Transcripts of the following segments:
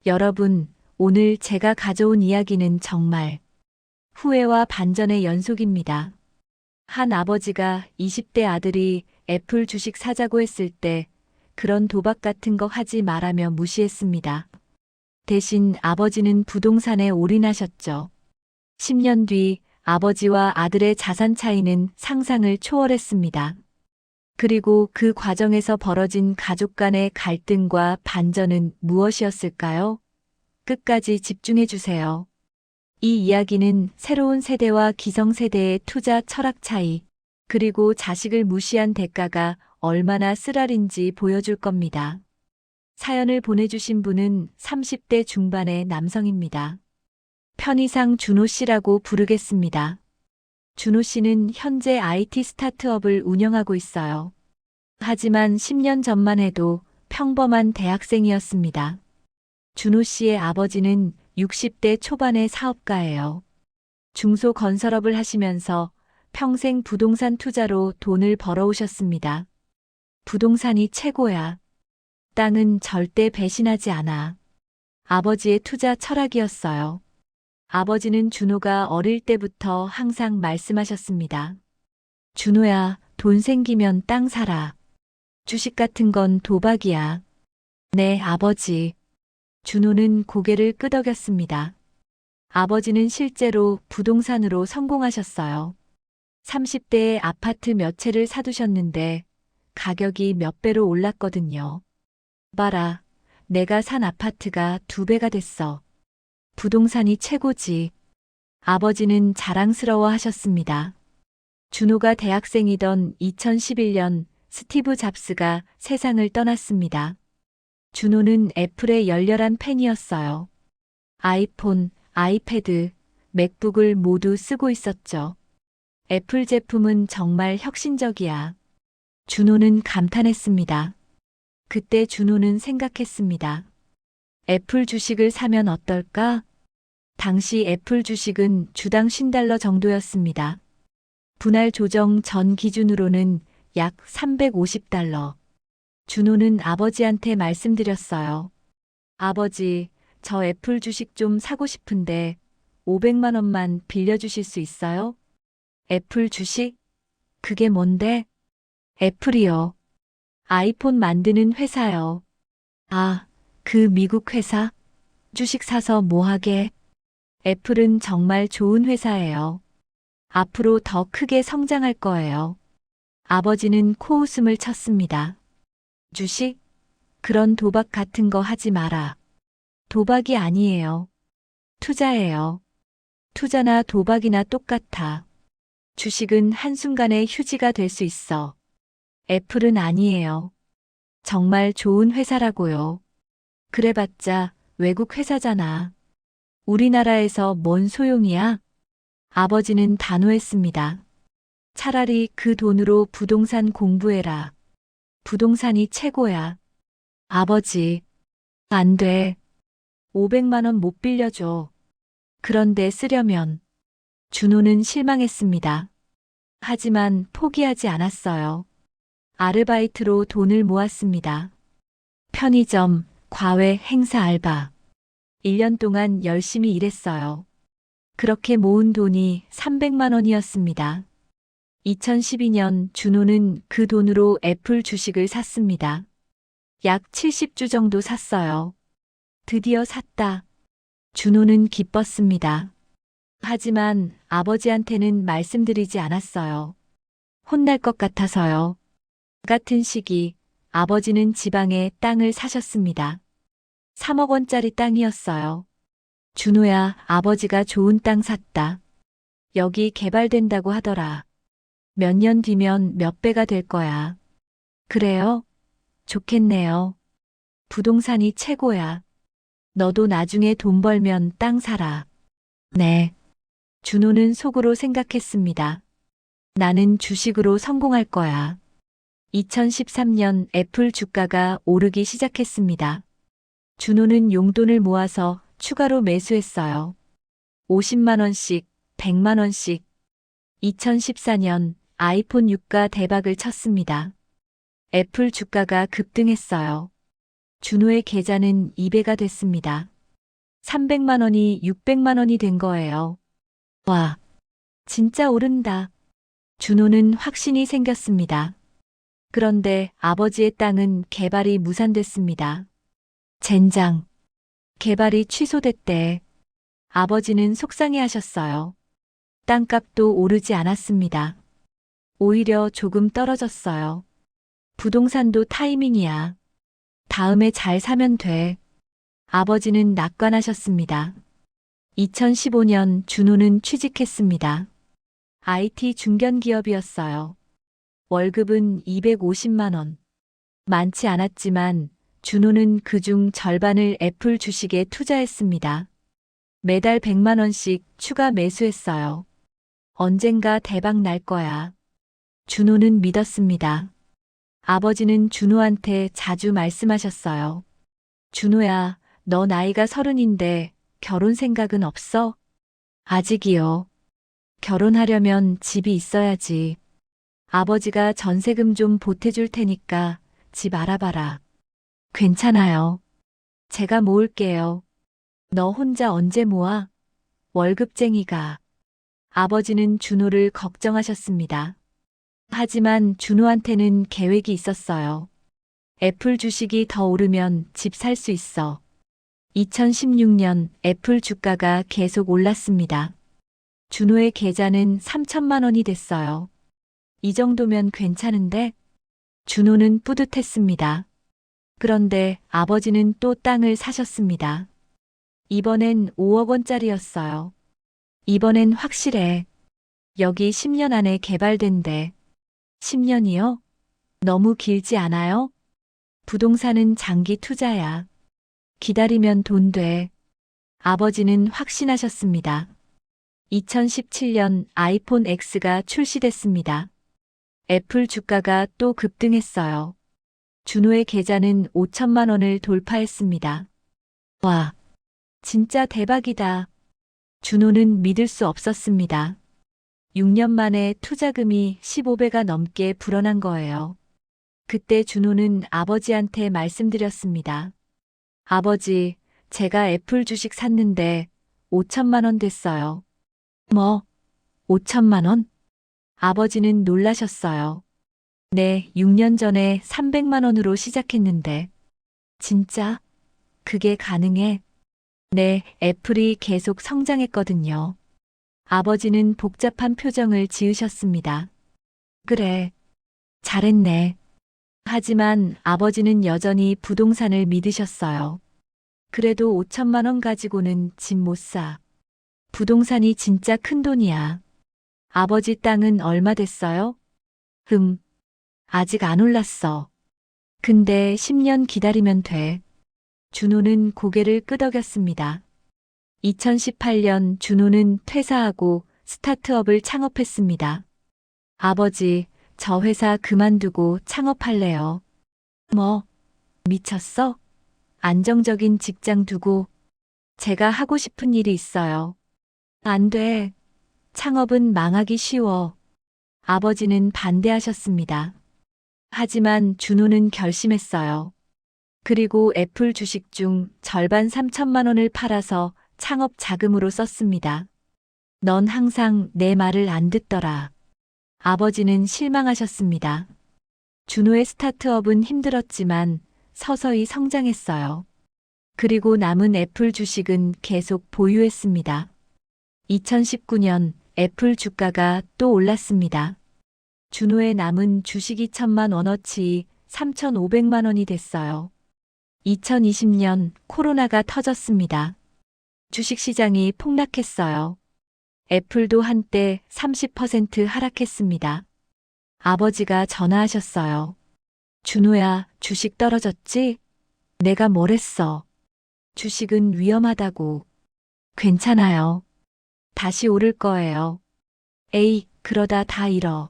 여러분, 오늘 제가 가져온 이야기는 정말 후회와 반전의 연속입니다. 한 아버지가 20대 아들이 애플 주식 사자고 했을 때 그런 도박 같은 거 하지 말라며 무시했습니다. 대신 아버지는 부동산에 올인하셨죠. 10년 뒤 아버지와 아들의 자산 차이는 상상을 초월했습니다. 그리고 그 과정에서 벌어진 가족 간의 갈등과 반전은 무엇이었을까요? 끝까지 집중해 주세요. 이 이야기는 새로운 세대와 기성세대의 투자 철학 차이, 그리고 자식을 무시한 대가가 얼마나 쓰라린지 보여줄 겁니다. 사연을 보내주신 분은 30대 중반의 남성입니다. 편의상 준호 씨라고 부르겠습니다. 준호 씨는 현재 IT 스타트업을 운영하고 있어요. 하지만 10년 전만 해도 평범한 대학생이었습니다. 준호 씨의 아버지는 60대 초반의 사업가예요. 중소건설업을 하시면서 평생 부동산 투자로 돈을 벌어오셨습니다. 부동산이 최고야. 땅은 절대 배신하지 않아. 아버지의 투자 철학이었어요. 아버지는 준호가 어릴 때부터 항상 말씀하셨습니다. 준호야, 돈 생기면 땅 사라. 주식 같은 건 도박이야. 네, 아버지. 준호는 고개를 끄덕였습니다. 아버지는 실제로 부동산으로 성공하셨어요. 30대에 아파트 몇 채를 사두셨는데 가격이 몇 배로 올랐거든요. 봐라, 내가 산 아파트가 2배가 됐어. 부동산이 최고지. 아버지는 자랑스러워 하셨습니다. 준호가 대학생이던 2011년 스티브 잡스가 세상을 떠났습니다. 준호는 애플의 열렬한 팬이었어요. 아이폰, 아이패드, 맥북을 모두 쓰고 있었죠. 애플 제품은 정말 혁신적이야. 준호는 감탄했습니다. 그때 준호는 생각했습니다. 애플 주식을 사면 어떨까? 당시 애플 주식은 주당 $50 정도였습니다. 분할 조정 전 기준으로는 약 $350. 준호는 아버지한테 말씀드렸어요. 아버지, 저 애플 주식 좀 사고 싶은데 500만 원만 빌려주실 수 있어요? 애플 주식? 그게 뭔데? 애플이요. 아이폰 만드는 회사요. 아, 그 미국 회사? 주식 사서 뭐 하게? 애플은 정말 좋은 회사예요. 앞으로 더 크게 성장할 거예요. 아버지는 코웃음을 쳤습니다. 주식? 그런 도박 같은 거 하지 마라. 도박이 아니에요. 투자예요. 투자나 도박이나 똑같아. 주식은 한순간의 휴지가 될 수 있어. 애플은 아니에요. 정말 좋은 회사라고요. 그래봤자 외국 회사잖아. 우리나라에서 뭔 소용이야? 아버지는 단호했습니다. 차라리 그 돈으로 부동산 공부해라. 부동산이 최고야. 아버지, 안 돼. 500만 원 못 빌려줘. 그런데 쓰려면. 준호는 실망했습니다. 하지만 포기하지 않았어요. 아르바이트로 돈을 모았습니다. 편의점, 과외, 행사 알바. 1년 동안 열심히 일했어요. 그렇게 모은 돈이 300만 원이었습니다. 2012년 준호는 그 돈으로 애플 주식을 샀습니다. 약 70주 정도 샀어요. 드디어 샀다. 준호는 기뻤습니다. 하지만 아버지한테는 말씀드리지 않았어요. 혼날 것 같아서요. 같은 시기 아버지는 지방에 땅을 사셨습니다. 3억 원짜리 땅이었어요. 준호야, 아버지가 좋은 땅 샀다. 여기 개발된다고 하더라. 몇 년 뒤면 몇 배가 될 거야. 그래요? 좋겠네요. 부동산이 최고야. 너도 나중에 돈 벌면 땅 사라. 네. 준호는 속으로 생각했습니다. 나는 주식으로 성공할 거야. 2013년 애플 주가가 오르기 시작했습니다. 준호는 용돈을 모아서 추가로 매수했어요. 50만 원씩, 100만 원씩. 2014년 아이폰 6가 대박을 쳤습니다. 애플 주가가 급등했어요. 준호의 계좌는 2배가 됐습니다. 300만 원이 600만 원이 된 거예요. 와, 진짜 오른다. 준호는 확신이 생겼습니다. 그런데 아버지의 땅은 개발이 무산됐습니다. 젠장. 개발이 취소됐대. 아버지는 속상해 하셨어요. 땅값도 오르지 않았습니다. 오히려 조금 떨어졌어요. 부동산도 타이밍이야. 다음에 잘 사면 돼. 아버지는 낙관하셨습니다. 2015년 준호는 취직했습니다. IT 중견기업이었어요. 월급은 250만 원. 많지 않았지만 준호는 그중 절반을 애플 주식에 투자했습니다. 매달 100만 원씩 추가 매수했어요. 언젠가 대박 날 거야. 준호는 믿었습니다. 아버지는 준호한테 자주 말씀하셨어요. 준호야, 너 나이가 30인데 결혼 생각은 없어? 아직이요. 결혼하려면 집이 있어야지. 아버지가 전세금 좀 보태줄 테니까 집 알아봐라. 괜찮아요. 제가 모을게요. 너 혼자 언제 모아? 월급쟁이가. 아버지는 준호를 걱정하셨습니다. 하지만 준호한테는 계획이 있었어요. 애플 주식이 더 오르면 집 살 수 있어. 2016년 애플 주가가 계속 올랐습니다. 준호의 계좌는 3천만 원이 됐어요. 이 정도면 괜찮은데? 준호는 뿌듯했습니다. 그런데 아버지는 또 땅을 사셨습니다. 이번엔 5억 원짜리였어요. 이번엔 확실해. 여기 10년 안에 개발된대. 10년이요? 너무 길지 않아요? 부동산은 장기 투자야. 기다리면 돈 돼. 아버지는 확신하셨습니다. 2017년 아이폰 X가 출시됐습니다. 애플 주가가 또 급등했어요. 준호의 계좌는 5천만 원을 돌파했습니다. 와, 진짜 대박이다. 준호는 믿을 수 없었습니다. 6년 만에 투자금이 15배가 넘게 불어난 거예요. 그때 준호는 아버지한테 말씀드렸습니다. 아버지, 제가 애플 주식 샀는데 5천만 원 됐어요. 뭐, 5천만 원? 아버지는 놀라셨어요. 네, 6년 전에 300만 원으로 시작했는데. 진짜? 그게 가능해? 네, 애플이 계속 성장했거든요. 아버지는 복잡한 표정을 지으셨습니다. 그래, 잘했네. 하지만 아버지는 여전히 부동산을 믿으셨어요. 그래도 5천만 원 가지고는 집 못 사. 부동산이 진짜 큰 돈이야. 아버지 땅은 얼마 됐어요? 아직 안 올랐어. 근데 10년 기다리면 돼. 준호는 고개를 끄덕였습니다. 2018년 준호는 퇴사하고 스타트업을 창업했습니다. 아버지, 저 회사 그만두고 창업할래요. 뭐, 미쳤어? 안정적인 직장 두고 제가 하고 싶은 일이 있어요. 안 돼. 창업은 망하기 쉬워. 아버지는 반대하셨습니다. 하지만 준호는 결심했어요. 그리고 애플 주식 중 절반 3천만 원을 팔아서 창업 자금으로 썼습니다. 넌 항상 내 말을 안 듣더라. 아버지는 실망하셨습니다. 준호의 스타트업은 힘들었지만 서서히 성장했어요. 그리고 남은 애플 주식은 계속 보유했습니다. 2019년 애플 주가가 또 올랐습니다. 준호의 남은 주식 2천만 원어치 3,500만 원이 됐어요. 2020년 코로나가 터졌습니다. 주식시장이 폭락했어요. 애플도 한때 30% 하락했습니다. 아버지가 전화하셨어요. 준호야, 주식 떨어졌지? 내가 뭘 했어? 주식은 위험하다고. 괜찮아요. 다시 오를 거예요. 에이, 그러다 다 잃어.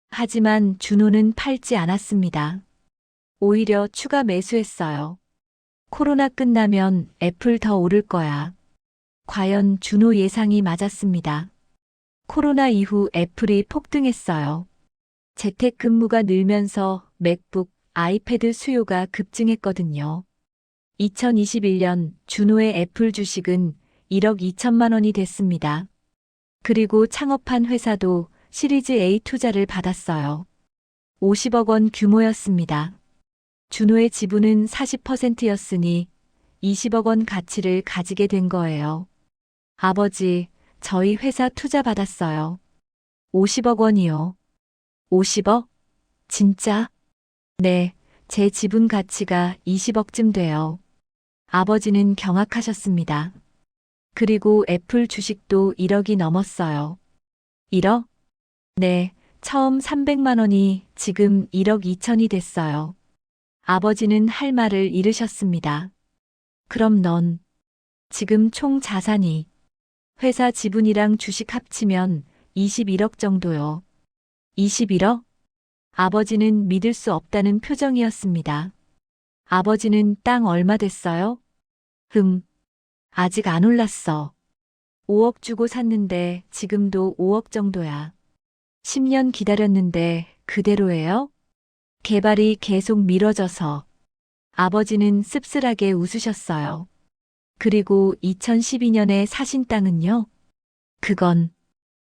하지만 준호는 팔지 않았습니다. 오히려 추가 매수했어요. 코로나 끝나면 애플 더 오를 거야. 과연 준호 예상이 맞았습니다. 코로나 이후 애플이 폭등했어요. 재택근무가 늘면서 맥북, 아이패드 수요가 급증했거든요. 2021년 준호의 애플 주식은 1억 2천만 원이 됐습니다. 그리고 창업한 회사도 시리즈 A 투자를 받았어요. 50억 원 규모였습니다. 준호의 지분은 40%였으니 20억 원 가치를 가지게 된 거예요. 아버지, 저희 회사 투자 받았어요. 50억 원이요. 50억? 진짜? 네, 제 지분 가치가 20억쯤 돼요. 아버지는 경악하셨습니다. 그리고 애플 주식도 1억이 넘었어요. 1억? 네, 처음 300만 원이 지금 1억 2천이 됐어요. 아버지는 할 말을 잃으셨습니다. 그럼 넌 지금 총 자산이 회사 지분이랑 주식 합치면 21억 정도요. 21억? 아버지는 믿을 수 없다는 표정이었습니다. 아버지는 땅 얼마 됐어요? 아직 안 올랐어. 5억 주고 샀는데 지금도 5억 정도야. 10년 기다렸는데 그대로예요? 개발이 계속 미뤄져서 아버지는 씁쓸하게 웃으셨어요. 그리고 2012년에 사신 땅은요? 그건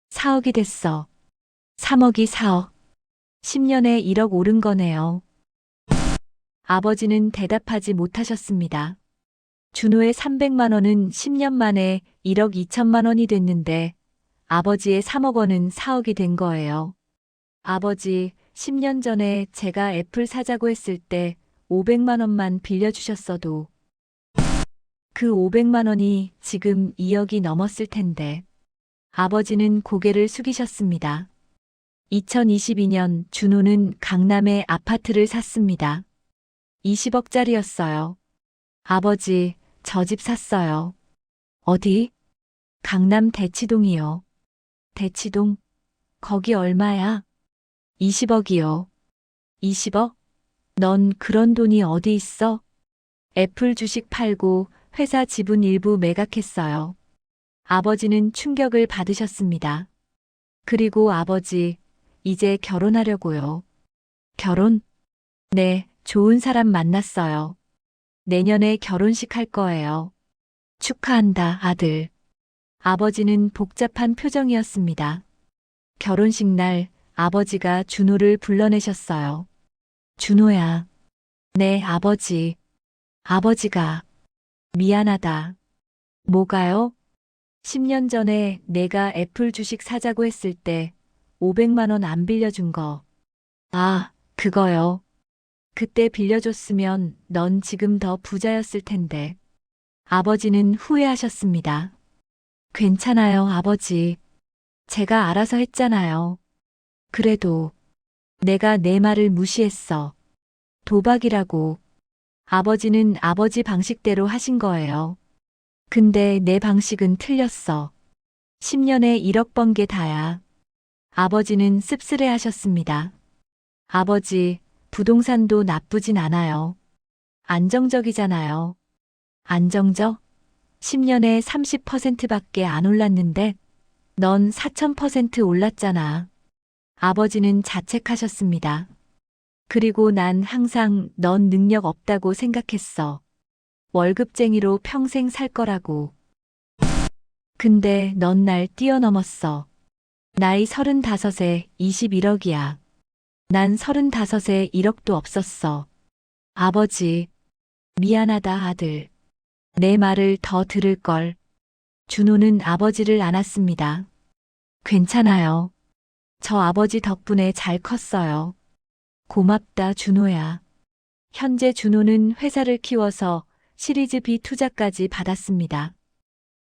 4억이 됐어. 3억이 4억. 10년에 1억 오른 거네요. 아버지는 대답하지 못하셨습니다. 준호의 300만 원은 10년 만에 1억 2천만 원이 됐는데 아버지의 3억 원은 4억이 된 거예요. 아버지, 10년 전에 제가 애플 사자고 했을 때 500만 원만 빌려주셨어도 그 500만 원이 지금 2억이 넘었을 텐데. 아버지는 고개를 숙이셨습니다. 2022년 준호는 강남에 아파트를 샀습니다. 20억짜리였어요. 아버지, 저 집 샀어요. 어디? 강남 대치동이요. 대치동? 거기 얼마야? 20억이요. 20억? 넌 그런 돈이 어디 있어? 애플 주식 팔고 회사 지분 일부 매각했어요. 아버지는 충격을 받으셨습니다. 그리고 아버지, 이제 결혼하려고요. 결혼? 네, 좋은 사람 만났어요. 내년에 결혼식 할 거예요. 축하한다, 아들. 아버지는 복잡한 표정이었습니다. 결혼식 날 아버지가 준호를 불러내셨어요. 준호야. 네, 아버지. 아버지가. 미안하다. 뭐가요? 10년 전에 내가 애플 주식 사자고 했을 때 500만 원 안 빌려준 거. 아, 그거요. 그때 빌려줬으면 넌 지금 더 부자였을 텐데. 아버지는 후회하셨습니다. 괜찮아요, 아버지. 제가 알아서 했잖아요. 그래도 내가 내 말을 무시했어. 도박이라고. 아버지는 아버지 방식대로 하신 거예요. 근데 내 방식은 틀렸어. 10년에 1억 번 게 다야. 아버지는 씁쓸해 하셨습니다. 아버지, 부동산도 나쁘진 않아요. 안정적이잖아요. 안정적? 10년에 30%밖에 안 올랐는데 넌 4000% 올랐잖아. 아버지는 자책하셨습니다. 그리고 난 항상 넌 능력 없다고 생각했어. 월급쟁이로 평생 살 거라고. 근데 넌 날 뛰어넘었어. 나이 35에 21억이야. 난 35에 1억도 없었어. 아버지, 미안하다 아들. 내 말을 더 들을 걸. 준호는 아버지를 안았습니다. 괜찮아요. 저 아버지 덕분에 잘 컸어요. 고맙다 준호야. 현재 준호는 회사를 키워서 시리즈 B 투자까지 받았습니다.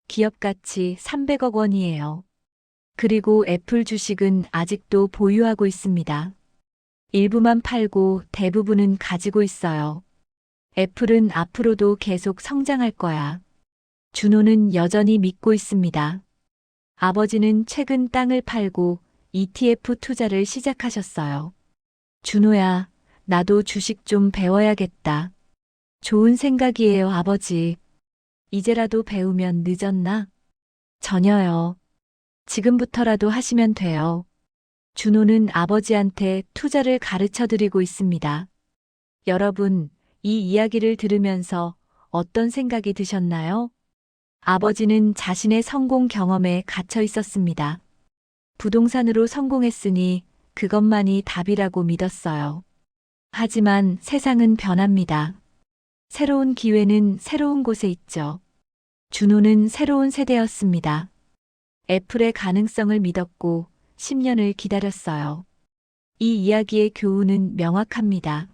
기업 가치 300억 원이에요. 그리고 애플 주식은 아직도 보유하고 있습니다. 일부만 팔고 대부분은 가지고 있어요. 애플은 앞으로도 계속 성장할 거야. 준호는 여전히 믿고 있습니다. 아버지는 최근 땅을 팔고 ETF 투자를 시작하셨어요. 준호야, 나도 주식 좀 배워야겠다. 좋은 생각이에요, 아버지. 이제라도 배우면 늦었나? 전혀요. 지금부터라도 하시면 돼요. 준호는 아버지한테 투자를 가르쳐 드리고 있습니다. 여러분, 이 이야기를 들으면서 어떤 생각이 드셨나요? 아버지는 자신의 성공 경험에 갇혀 있었습니다. 부동산으로 성공했으니 그것만이 답이라고 믿었어요. 하지만 세상은 변합니다. 새로운 기회는 새로운 곳에 있죠. 준호는 새로운 세대였습니다. 애플의 가능성을 믿었고 10년을 기다렸어요. 이 이야기의 교훈은 명확합니다.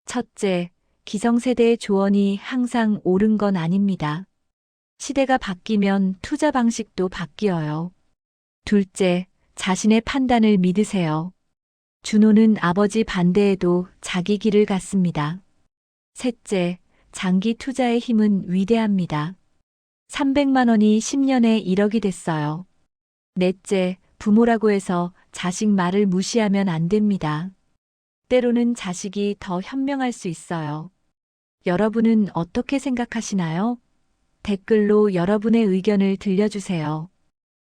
첫째, 기성세대의 조언이 항상 옳은 건 아닙니다. 시대가 바뀌면 투자 방식도 바뀌어요. 둘째, 자신의 판단을 믿으세요. 준호는 아버지 반대에도 자기 길을 갔습니다. 셋째, 장기 투자의 힘은 위대합니다. 300만 원이 10년에 1억이 됐어요. 넷째, 부모라고 해서 자식 말을 무시하면 안 됩니다. 때로는 자식이 더 현명할 수 있어요. 여러분은 어떻게 생각하시나요? 댓글로 여러분의 의견을 들려주세요.